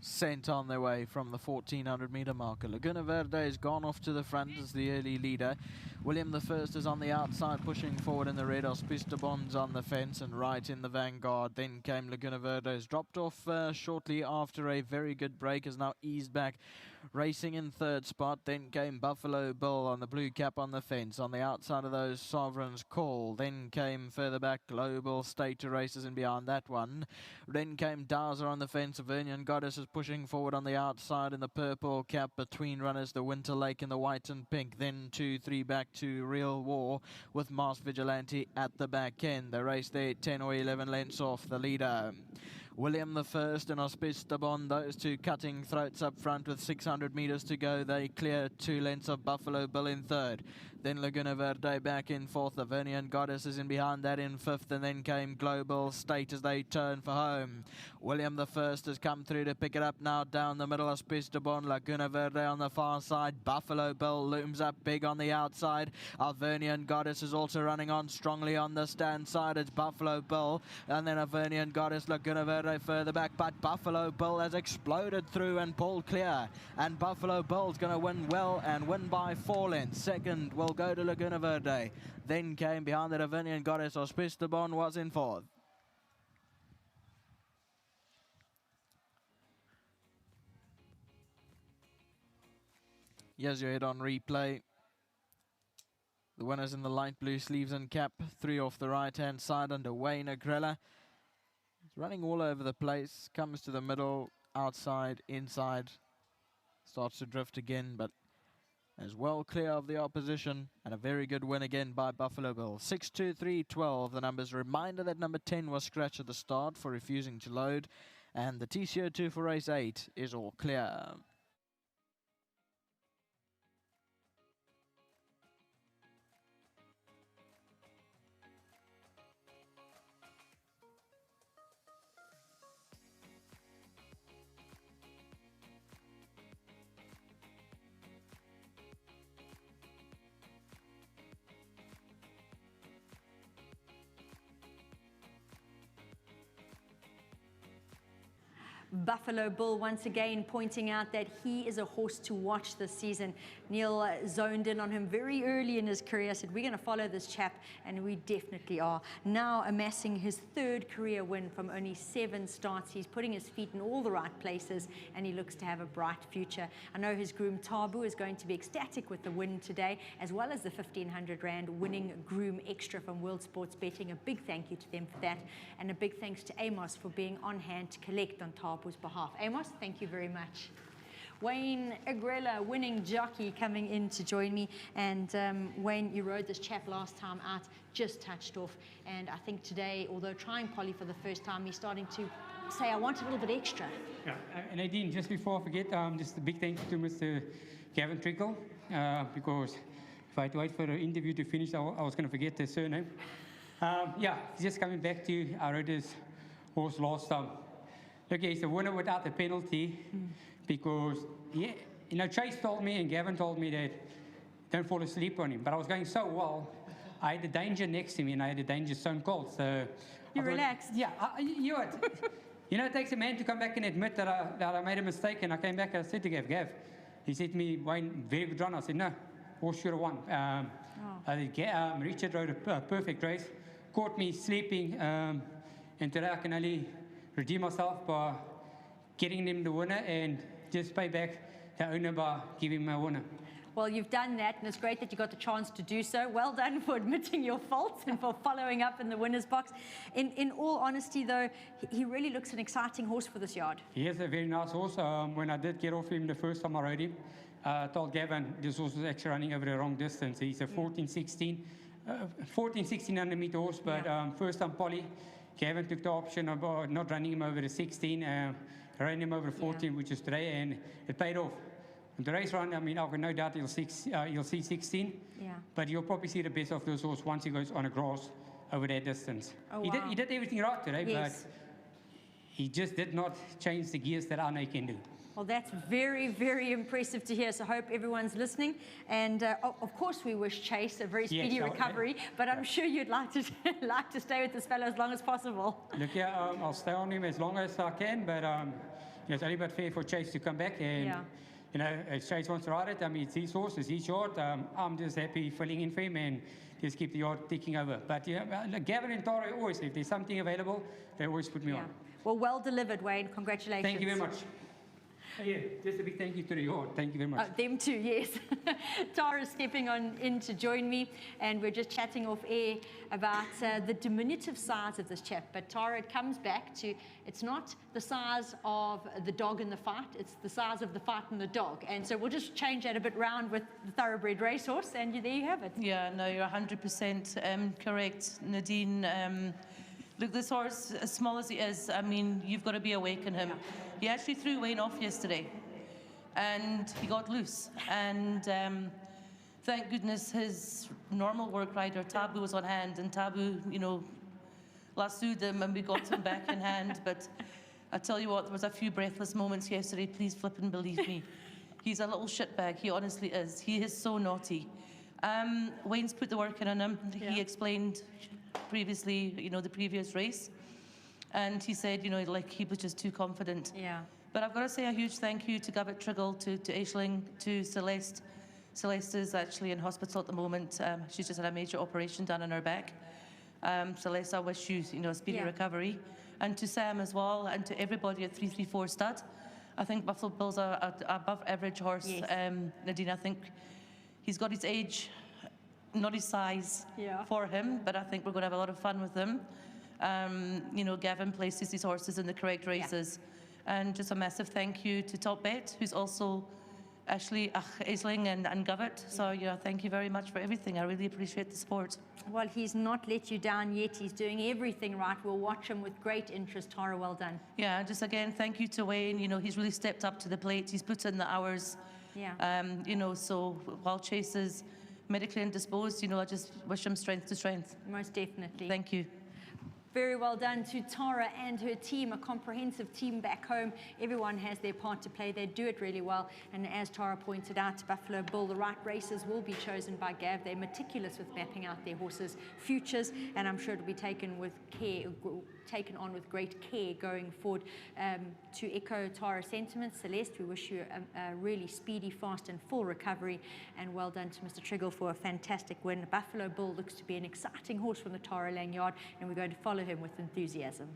sent on their way from the 1400 meter marker. Laguna Verde has gone off to the front as the early leader. William the First is on the outside, pushing forward in the red. Auspista Bonds on the fence and right in the vanguard. Then came Laguna Verde, has dropped off shortly after a very good break, has now eased back, racing in third spot. Then came Buffalo Bill on the blue cap on the fence. On the outside of those, Sovereign's Call. Then came further back Global State to races and beyond that one. Then came Dowser on the fence. Vernian Goddess is pushing forward on the outside in the purple cap. Between runners, the Winter Lake in the white and pink. Then 2-3 back to Real War with Mars Vigilante at the back end. The race there 10 or 11 lengths off the leader. William the First and Auspista Bond, those two cutting throats up front with 600 metres to go. They clear 2 lengths of Buffalo Bill in third. Then Laguna Verde back in fourth. The Vernian Goddess is in behind that in fifth. And then came Global State as they turn for home. William the First has come through to pick it up now down the middle. Auspista Bond, Laguna Verde on the far side. Buffalo Bill looms up big on the outside. Vernian Goddess is also running on strongly on the stand side. It's Buffalo Bill. And then a Vernian Goddess, Laguna Verde further back, but Buffalo Bill has exploded through and pulled clear, and Buffalo Bill's going to win well and win by 4 lengths. Second will go to Laguna Verde. Then came behind the Vernian Goddess. Auspista Bond was in fourth. Here's your head on replay. The winners in the light blue sleeves and cap, 3 off the right hand side under Wayne Agrella. He's running all over the place, comes to the middle, outside, inside, starts to drift again, but is well clear of the opposition, and a very good win again by Buffalo Bill. 6-2-3-12, the numbers. Reminder that number 10 was scratched at the start for refusing to load, and the TCO2 for race 8 is all clear. Buffalo Bill once again pointing out that he is a horse to watch this season. Neil zoned in on him very early in his career, said we're going to follow this chap, and we definitely are. Now amassing his 3rd career win from only 7 starts. He's putting his feet in all the right places, and he looks to have a bright future. I know his groom Tabu is going to be ecstatic with the win today, as well as the 1,500 Rand winning groom extra from World Sports Betting. A big thank you to them for that, and a big thanks to Amos for being on hand to collect on Tabu's behalf. Amos, thank you very much. Wayne Agrella, winning jockey, coming in to join me. And Wayne, you rode this chap last time out, just touched off. And I think today, although trying Polly for the first time, he's starting to say, I want a little bit extra. Yeah, and Nadine, just before I forget, just a big thank you to Mr. Gavin Trickle, because if I had to wait for the interview to finish, I was going to forget the surname. Yeah, just coming back to you, I rode this horse last time. Look, he's a winner without the penalty, because, yeah, you know, Chase told me and Gavin told me that don't fall asleep on him. But I was going so well, I had the danger next to me, and I had the danger stone cold. So you relaxed? Yeah, you know, it takes a man to come back and admit that I made a mistake, and I came back and I said to Gav, he said to me, Wayne, very good run. I said, no, horse should have won. Richard rode a perfect race, caught me sleeping, and today I can only redeem myself by getting him the winner and just pay back the owner by giving him a winner. Well, you've done that, and it's great that you got the chance to do so. Well done for admitting your faults and for following up in the winner's box. In all honesty, though, he really looks an exciting horse for this yard. He is a very nice horse. When I did get off him the first time I rode him, I told Gavin this horse was actually running over the wrong distance. He's a 14-16 100-meter horse, but first time Polly, Gavin took the option of not running him over the 16, running him over the 14, which is today, and it paid off. The race run, I mean, I've got no doubt you'll see 16, but you'll probably see the best of this horse once he goes on a grass over that distance. Oh, he did everything right today, yes, but he just did not change the gears that I know he can do. Well, that's very, very impressive to hear. So I hope everyone's listening. And of course, we wish Chase a very speedy recovery, but I'm sure you'd like to stay with this fellow as long as possible. Look, I'll stay on him as long as I can, but it's only but fair for Chase to come back and. Yeah. You know, if Chase wants to ride it, I mean, it's his horse, it's his yard. I'm just happy filling in for him and just keep the yard ticking over. But yeah, Gavin and Tara always, if there's something available, they always put me Yeah. on. Well, well delivered, Wayne. Congratulations. Thank you very much. Yeah, just a big thank you to the yard. Thank you very much. Them too, yes. Tara's stepping on in to join me, and we're just chatting off air about the diminutive size of this chap. But Tara, it comes back to, it's not the size of the dog in the fight, it's the size of the fight and the dog. And so we'll just change that a bit round with the thoroughbred racehorse, and there you have it. Yeah, no, you're 100% correct, Nadine. Look, this horse, as small as he is, I mean, you've got to be awake in him. He actually threw Wayne off yesterday, and he got loose. And thank goodness his normal work rider, Tabu, was on hand, and Tabu, you know, lassoed him, and we got him back in hand. But I tell you what, there was a few breathless moments yesterday. Please flip and believe me. He's a little shitbag. He honestly is. He is so naughty. Wayne's put the work in on him. Yeah. He explained previously, you know, the previous race. And he said, you know, like he was just too confident. Yeah. But I've got to say a huge thank you to Gabbett Triggle, to Aisling, to Celeste. Celeste is actually in hospital at the moment. She's just had a major operation done on her back. Celeste, I wish you, you know, a speedy recovery. And to Sam as well, and to everybody at 334 Stud. I think Buffalo Bill's a above average horse. Yes. Nadine, I think he's got his age, not his size for him, but I think we're going to have a lot of fun with him. You know, Gavin places his horses in the correct races. And just a massive thank you to Top Bet, who's also Ashley, Aisling and Gabbett. So, yeah, thank you very much for everything. I really appreciate the support. Well, he's not let you down yet. He's doing everything right. We'll watch him with great interest. Tara, well done. Yeah, just again, thank you to Wayne. You know, he's really stepped up to the plate. He's put in the hours. Yeah. You know, so while Chase is medically indisposed, you know, I just wish him strength to strength. Most definitely. Thank you. Very well done to Tara and her team, a comprehensive team back home. Everyone has their part to play. They do it really well. And as Tara pointed out, Buffalo Bull, the right races will be chosen by Gav. They're meticulous with mapping out their horses' futures, and I'm sure it'll be taken with care, taken on with great care going forward. To echo Tara's sentiments, Celeste, we wish you a really speedy, fast and full recovery, and well done to Mr. Triggle for a fantastic win. Buffalo Bull looks to be an exciting horse from the Tara Lang yard, and we're going to follow him with enthusiasm.